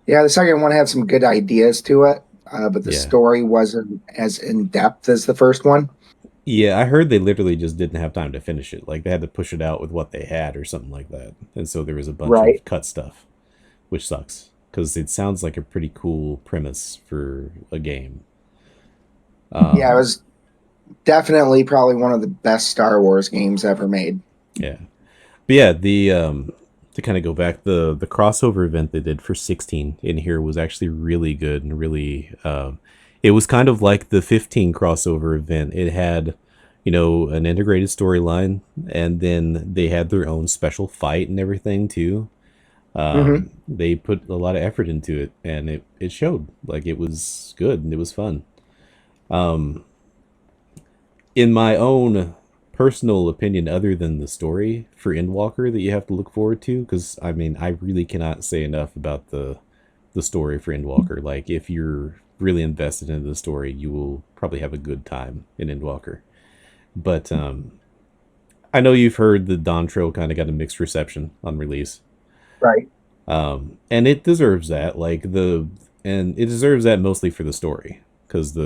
Yeah, the second one had some good ideas to it, but the Yeah. story wasn't as in depth as the first one. Yeah, I heard they literally just didn't have time to finish it. Like they had to push it out with what they had or something like that. And so there was a bunch Right. of cut stuff, which sucks because it sounds like a pretty cool premise for a game. Yeah, it Um, was definitely probably one of the best Star Wars games ever made. yeah. But yeah, the to kind of go back, the crossover event they did for 16 in here was actually really good and really it was kind of like the 15 crossover event. It had, an integrated storyline, and then they had their own special fight and everything too. Hmm. They put a lot of effort into it, and it showed. Like it was good and it was fun. Um, in my own personal opinion, other than the story for Endwalker that you have to look forward to, because I mean, I really cannot say enough about the story for Endwalker. Like, if you're really invested in the story, you will probably have a good time in Endwalker. But I know you've heard the Dawn Trail kind of got a mixed reception on release, Right. and it deserves that. And it deserves that mostly for the story, because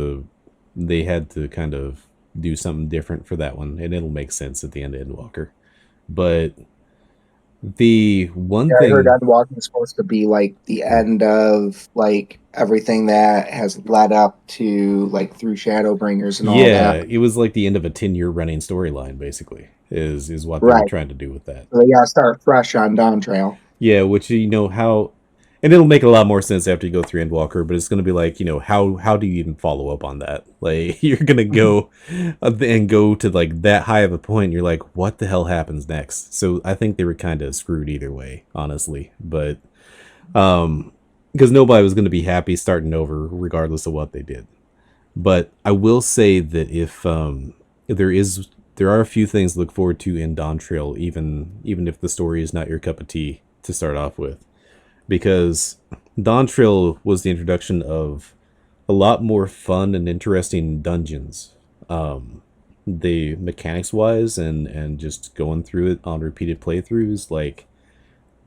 they had to do something different for that one, and it'll make sense at the end of Endwalker. But The one Yeah, I heard thing, Endwalker is supposed to be like the end of like everything that has led up to like through Shadowbringers and all yeah, that. it was like the end of a 10-year running storyline, basically, is what they were Right. trying to do with that. So they gotta start fresh on Dawn Trail. Yeah, which you know how, and it'll make a lot more sense after you go through Endwalker. But it's going to be like, you know, how do you even follow up on that? Like you're gonna go and go to like that high of a point. And you're like, what the hell happens next? So I think they were kind of screwed either way, honestly. But because nobody was going to be happy starting over, regardless of what they did. But I will say that if there are a few things to look forward to in Dawn Trail, even if the story is not your cup of tea to start off with, because Dawn Trail was the introduction of a lot more fun and interesting dungeons. The mechanics wise and just going through it on repeated playthroughs, like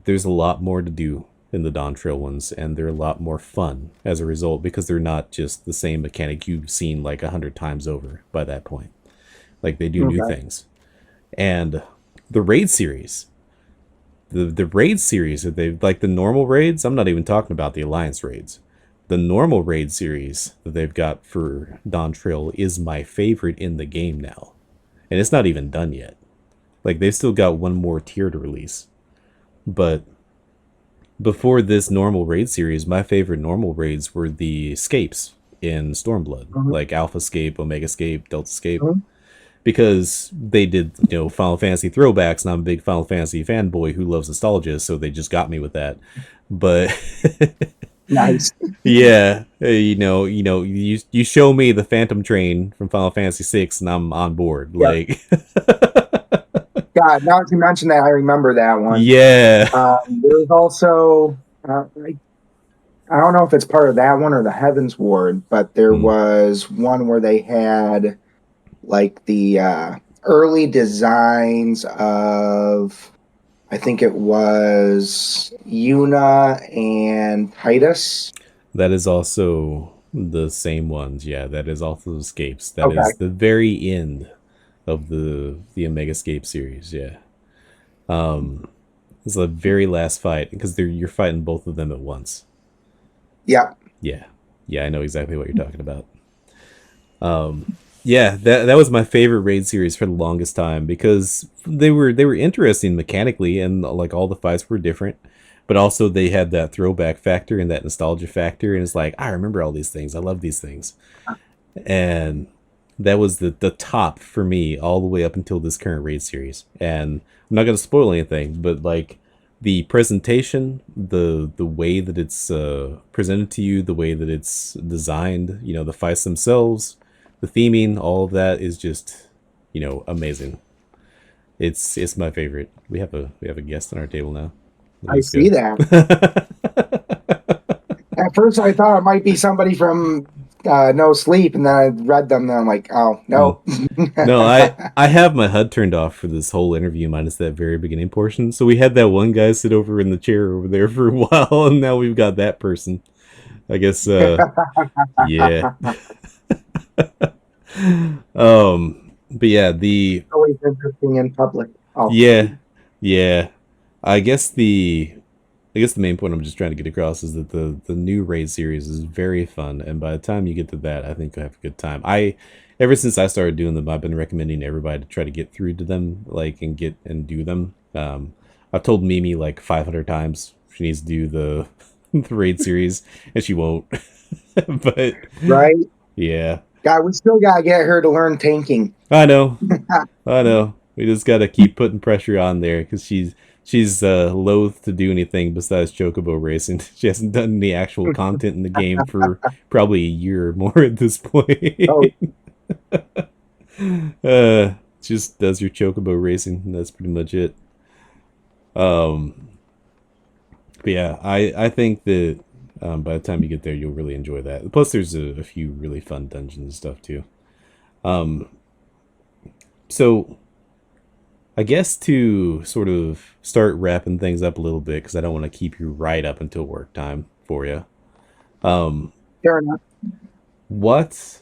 there's a lot more to do in the Dawn Trail ones, and they're a lot more fun as a result because they're not just the same mechanic you've seen like 100 times over by that point. Like they do new Okay. things, and the raid series, the raid series that they like the normal raids. I'm not even talking about the alliance raids. The normal raid series that they've got for Dawn Trail is my favorite in the game now, and it's not even done yet. Like they've still got one more tier to release, but before this normal raid series, my favorite normal raids were the scapes in Stormblood, Mhm. like Alpha Scape, Omega Scape, Delta Scape, Mhm. because they did, you know, Final Fantasy throwbacks, and I'm a big Final Fantasy fanboy who loves nostalgia, so they just got me with that. But Nice. yeah, you show me the Phantom Train from Final Fantasy VI, and I'm on board. Yep. Like, God, now that you mention that, I remember that one. yeah, There's also, I don't know if it's part of that one or the Heavens Ward, but there Hmm. was one where they had like the early designs of, I think it was Yuna and Titus. That is also the same ones. Yeah, that is also escapes. That is Okay. the very end of the Omega Escape series. Yeah, it's the very last fight because you're fighting both of them at once. Yeah. Yeah, yeah, I know exactly what you're talking about. Yeah, that was my favorite raid series for the longest time because they were interesting mechanically and like all the fights were different, but also they had that throwback factor and that nostalgia factor, and it's like I remember all these things. I love these things, and that was the top for me all the way up until this current raid series. And I'm not gonna spoil anything, but like the presentation, the way that it's presented to you, the way that it's designed, you know, the fights themselves, the theming, all of that is just, you know, amazing. It's my favorite. We have a guest on our table now. Look I who's see good. that. At first, I thought it might be somebody from No Sleep, and then I read them, and I'm like, oh, Mm. no. No, I have my HUD turned off for this whole interview, minus that very beginning portion. So we had that one guy sit over in the chair over there for a while, and now we've got that person. I guess, yeah. But yeah, Always interesting in public. Oh, yeah, yeah. I guess the, I guess the main point I'm just trying to get across is that the new raid series is very fun, and by the time you get to that, I think you'll have a good time. Ever since I started doing them, I've been recommending everybody to try to get through to them, like and get and do them. I've told Mimi like 500 times she needs to do the the raid series, and she won't. But right? yeah, God, we still got to get her to learn tanking. I know, I know. We just got to keep putting pressure on there because she's loath to do anything besides chocobo racing. She hasn't done any actual content in the game for probably a year or more at this point. Oh, Just does your chocobo racing, and that's pretty much it. Um, but yeah, I think that by the time you get there, you'll really enjoy that. Plus, there's a few really fun dungeons and stuff too. Um, so I guess to sort of start wrapping things up a little bit, because I don't want to keep you right up until work time for you. Um, fair enough. what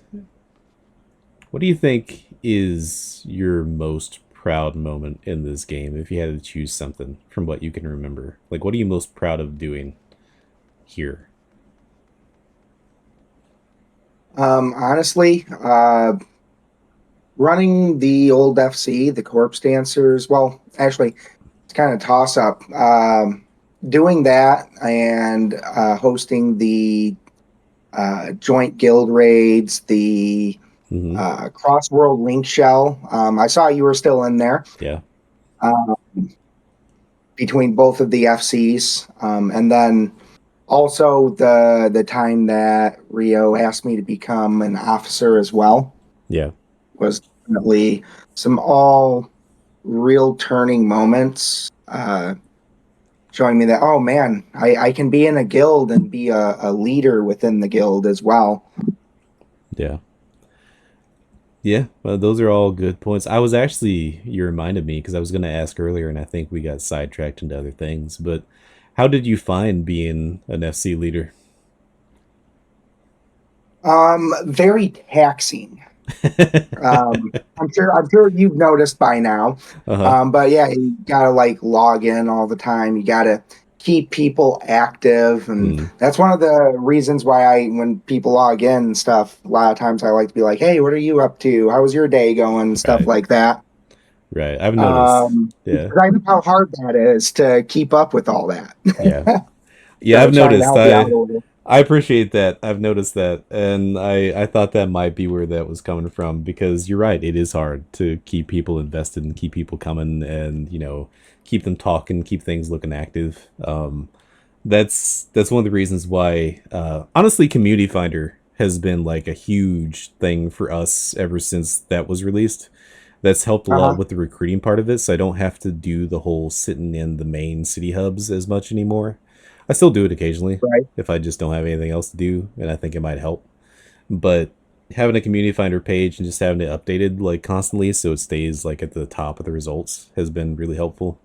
what do you think is your most proud moment in this game if you had to choose something from what you can remember? Like, what are you most proud of doing here? Honestly, running the old FC, the Corpse Dancers. Well, actually, it's kind of toss up. Doing that and hosting the joint guild raids, the Mm-hmm. cross world link shell. I saw you were still in there Yeah. uh, between both of the FCs, and then also the time that Rio asked me to become an officer as well Yeah. was definitely some all real turning moments. Showing me that, oh man, I can be in a guild and be a leader within the guild as well. Yeah. Yeah, well, those are all good points. I was actually, you reminded me because I was going to ask earlier, and I think we got sidetracked into other things. But how did you find being an FC leader? Very taxing. I'm sure you've noticed by now. Uh huh. But yeah, you gotta like log in all the time. You gotta keep people active, and Mm, that's one of the reasons why when people log in and stuff, a lot of times I like to be like, "Hey, what are you up to? How was your day going?" Stuff right. like that. Right. I've noticed. Yeah. Because I know how hard that is to keep up with all that. Yeah. Yeah, So I've trying to noticed. help you out a little. I appreciate that. I've noticed that, and I thought that might be where that was coming from because you're right. It is hard to keep people invested and keep people coming, and keep them talking, keep things looking active. That's one of the reasons why, honestly, Community Finder has been like a huge thing for us ever since that was released. That's helped a lot Uh-huh. with the recruiting part of it, so I don't have to do the whole sitting in the main city hubs as much anymore. I still do it occasionally Right. if I just don't have anything else to do, and I think it might help. But having a Community Finder page and just having it updated like constantly so it stays like at the top of the results has been really helpful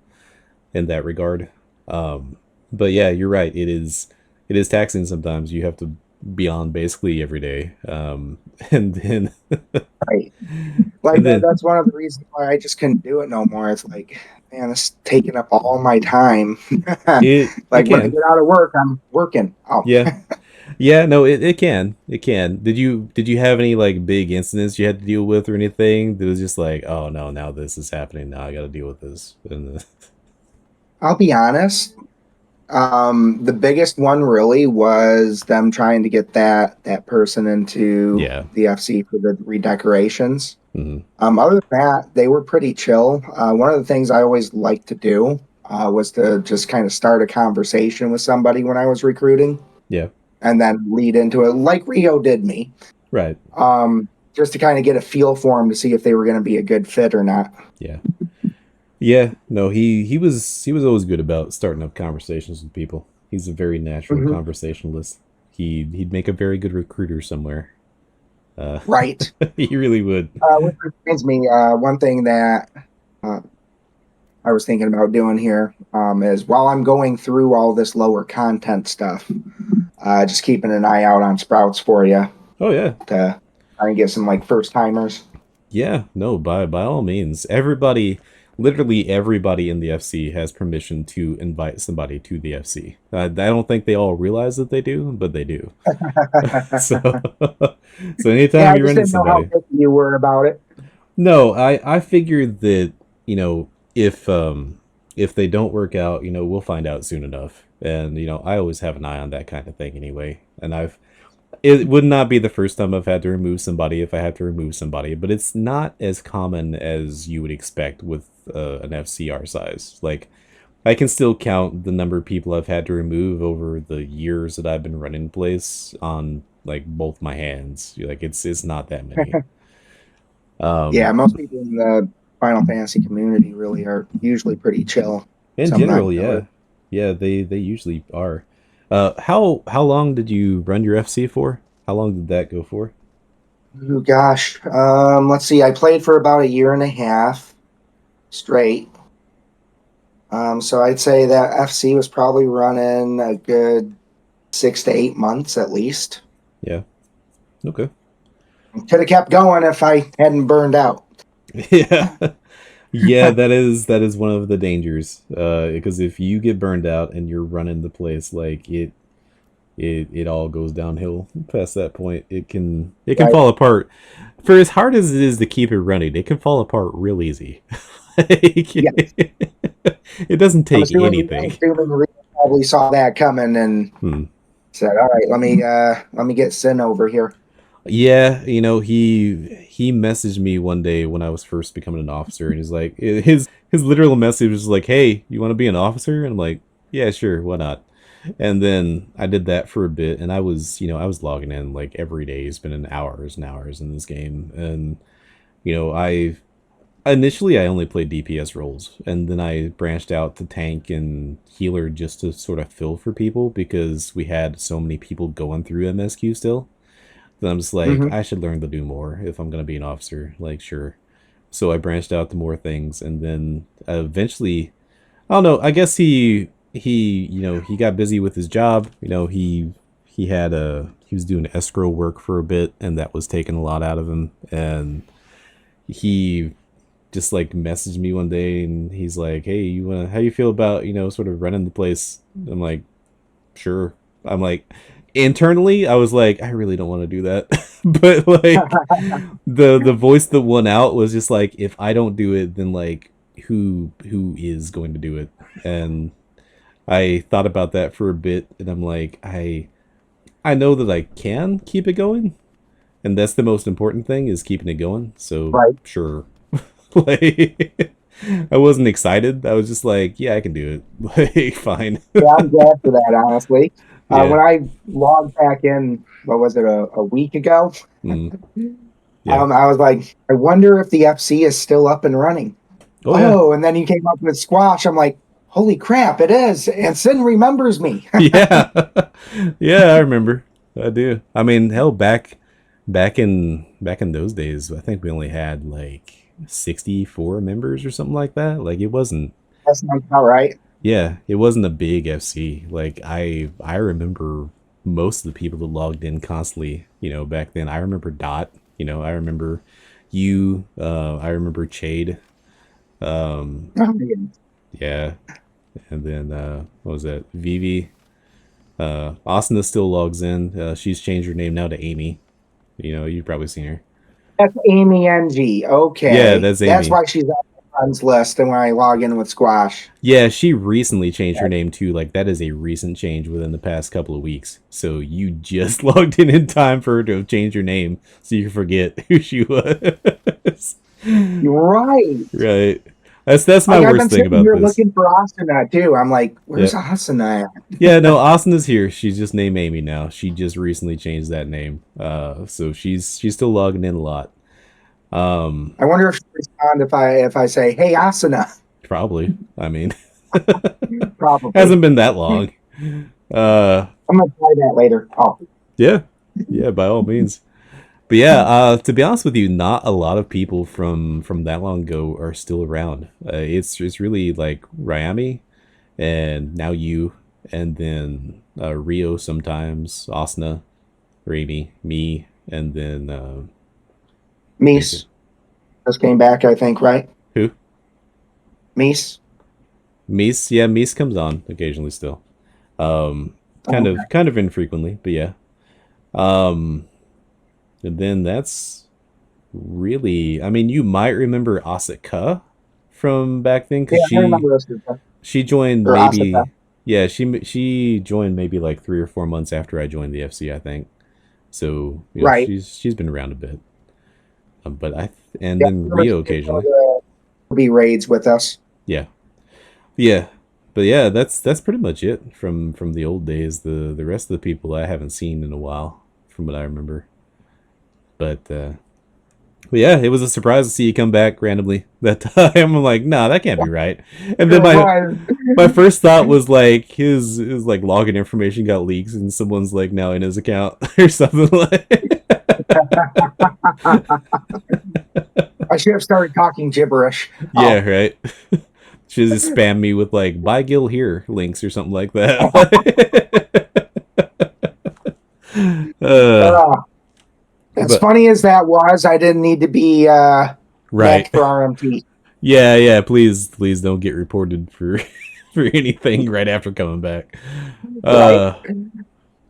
in that regard. Um, but yeah, you're right. It is taxing sometimes. You have to be on basically every day, and then Right. Like and then that's one of the reasons why I just couldn't do it no more. It's like, man, it's taking up all my time. it Like when I can. get out of work, I'm working. Oh, Yeah. Yeah, no, it can. It can. Did you have any like big incidents you had to deal with or anything? That was just like, oh no, now this is happening. Now I got to deal with this. And I'll be honest. The biggest one really was them trying to get that person into yeah. the FC for the redecorations. Hmm. Other than that, they were pretty chill. One of the things I always liked to do was to just kind of start a conversation with somebody when I was recruiting Yeah. and then lead into it, like Rio did me, Right. just to kind of get a feel for them to see if they were going to be a good fit or not. Yeah. Yeah. No, he was always good about starting up conversations with people. He's a very natural Mhm. conversationalist. He'd make a very good recruiter somewhere. Uh, Right. he really would. Which reminds me, one thing that uh, I was thinking about doing here is while I'm going through all this lower content stuff, just keeping an eye out on Sprouts for you Oh yeah. to try and get some like first timers. Yeah, no, by all means. Everybody, literally everybody in the FC has permission to invite somebody to the FC. I don't think they all realize that they do, but they do. So so Yeah, anytime I you just run into didn't know how somebody. picky you were about it. No, I figured that, if they don't work out, we'll find out soon enough. And I always have an eye on that kind of thing anyway. And it would not be the first time I've had to remove somebody if I have to remove somebody, but it's not as common as you would expect with an FCR size. Like, I can still count the number of people I've had to remove over the years that I've been running place on like both my hands. Like, it's not that many. Yeah, Um, most people in the Final Fantasy community really are usually pretty chill. in Something I've general, yeah, noticed. yeah, they usually are. How long did you run your FC for? How long did that go for? Oh gosh, let's see. I played for about a year and a half straight. So I'd say that FC was probably running a good 6 to 8 months at least. Yeah. Okay. Could have kept going if I hadn't burned out. Yeah. Yeah, that is one of the dangers. Because if you get burned out and you're running the place, like it all goes downhill past that point. It can Right. fall apart. For as hard as it is to keep it running, it can fall apart real easy. Yes. It doesn't take I'm anything. assuming Rita probably saw that coming and Hmm. said, "All right, let me get Sin over here." Yeah, he messaged me one day when I was first becoming an officer, and he's like, his literal message was like, "Hey, you want to be an officer?" And I'm like, "Yeah, sure, why not?" And then I did that for a bit, and I was logging in like every day, spending hours and hours in this game, and I initially I only played DPS roles, and then I branched out to tank and healer just to sort of fill for people because we had so many people going through MSQ still. Then I'm just like, Hmm. I should learn to do more if I'm gonna be an officer. Like, sure. So I branched out to more things, and then eventually, I don't know. I guess he got busy with his job. He was doing escrow work for a bit, and that was taking a lot out of him. And he just like messaged me one day, and he's like, "Hey, how you feel about sort of running the place?" I'm like, "Sure." I'm like, internally, I was like, I really don't want to do that, but like, the voice that won out was just like, if I don't do it, then like, who is going to do it? And I thought about that for a bit, and I'm like, I know that I can keep it going, and that's the most important thing is keeping it going. So Right. sure, like. I wasn't excited. I was just like, yeah, I can do it. Like, fine. Yeah, I'm glad for that, honestly. Yeah. When I logged back in, what was it, a week ago? Mm, yeah. I was like, I wonder if the FC is still up and running. Oh yeah. Oh, and then you came up with Squash. I'm like, holy crap, it is. And Sin remembers me. Yeah. Yeah, I remember. I do. I mean, hell, back in those days, I think we only had like 64 members or something like that. Like it wasn't That sounds about right. yeah, it wasn't a big FC. Like I remember most of the people that logged in constantly, back then. I remember Dot, I remember you, I remember Chade. Um Oh, yeah. yeah, and then what was that? Vivi. Asuna still logs in. She's changed her name now to Amy. You've probably seen her. That's Amy NG. Yeah, Okay. that's That's Amy. why she's on the friends list and when I log in with Squash. Yeah, she recently changed her name too. Like that is a recent change within the past couple of weeks. So you just logged in time for her to have changed her name, so you can forget who she was. You're right. Right. That's my Like I've worst been thing sitting about here this. looking for Asuna too. I'm like, Yeah. where's Asuna at? Yeah, no, Asuna's here. She's just named Amy now. She just recently changed that name. So she's still logging in a lot. Um, I wonder if she'll respond if I say, hey Asuna. Probably. I mean, Probably. hasn't been that long. Uh, I'm gonna try that later. Oh, yeah, yeah, by all means. But yeah, to be honest with you, not a lot of people from that long ago are still around. It's really like Ryami, and now you, and then Rio sometimes, Asuna, Rami, me, and then I think Mies just came back, I think, right? who? Mies. Mies, yeah, Mies comes on occasionally still. Um, kind Okay. of kind of infrequently, but yeah. Um, and then that's really, I mean, you might remember Asuka from back then because Yeah, I remember this. she joined Or Asuka. maybe, yeah, she joined maybe like 3 or 4 months after I joined the FC, I think. So Right. she's been around a bit. But and Yeah, I then remember Rio she did one of occasionally. the be raids with us. Yeah, yeah, but yeah, that's pretty much it from the old days. The rest of the people I haven't seen in a while, from what I remember. But yeah, it was a surprise to see you come back randomly that time. I'm like, nah, that can't be right. And then It my was. my first thought was like his like login information got leaked and someone's like now in his account or something like. I should have started talking gibberish. Yeah, Oh, right. She just spam me with like buy Gil here links or something like that. uh, uh, as but funny as that was, I didn't need to be right. necked for RMT. Yeah, yeah. Please don't get reported for for anything right after coming back. Right. Uh,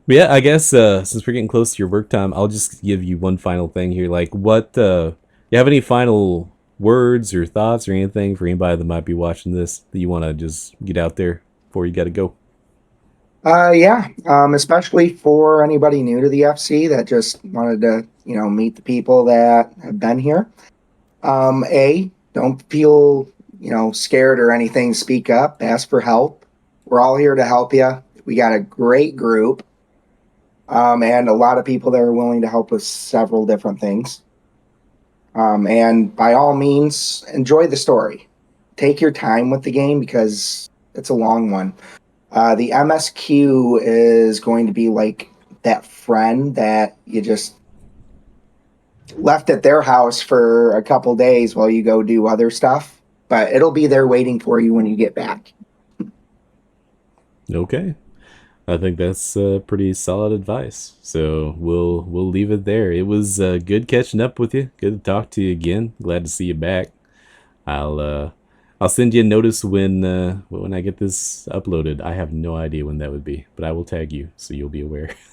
but yeah, I guess since we're getting close to your work time, I'll just give you one final thing here. Like, what? You have any final words or thoughts or anything for anybody that might be watching this that you want to just get out there before you got to go? Yeah, especially for anybody new to the FC that just wanted to, meet the people that have been here. Don't feel, scared or anything. Speak up, ask for help. We're all here to help you. We got a great group, and a lot of people that are willing to help with several different things. And by all means, enjoy the story. Take your time with the game because it's a long one. The MSQ is going to be like that friend that you just left at their house for a couple days while you go do other stuff, but it'll be there waiting for you when you get back. Okay. I think that's pretty solid advice. So we'll leave it there. It was good catching up with you. Good to talk to you again. Glad to see you back. I'll uh, I'll send you a notice when I get this uploaded. I have no idea when that would be, but I will tag you so you'll be aware.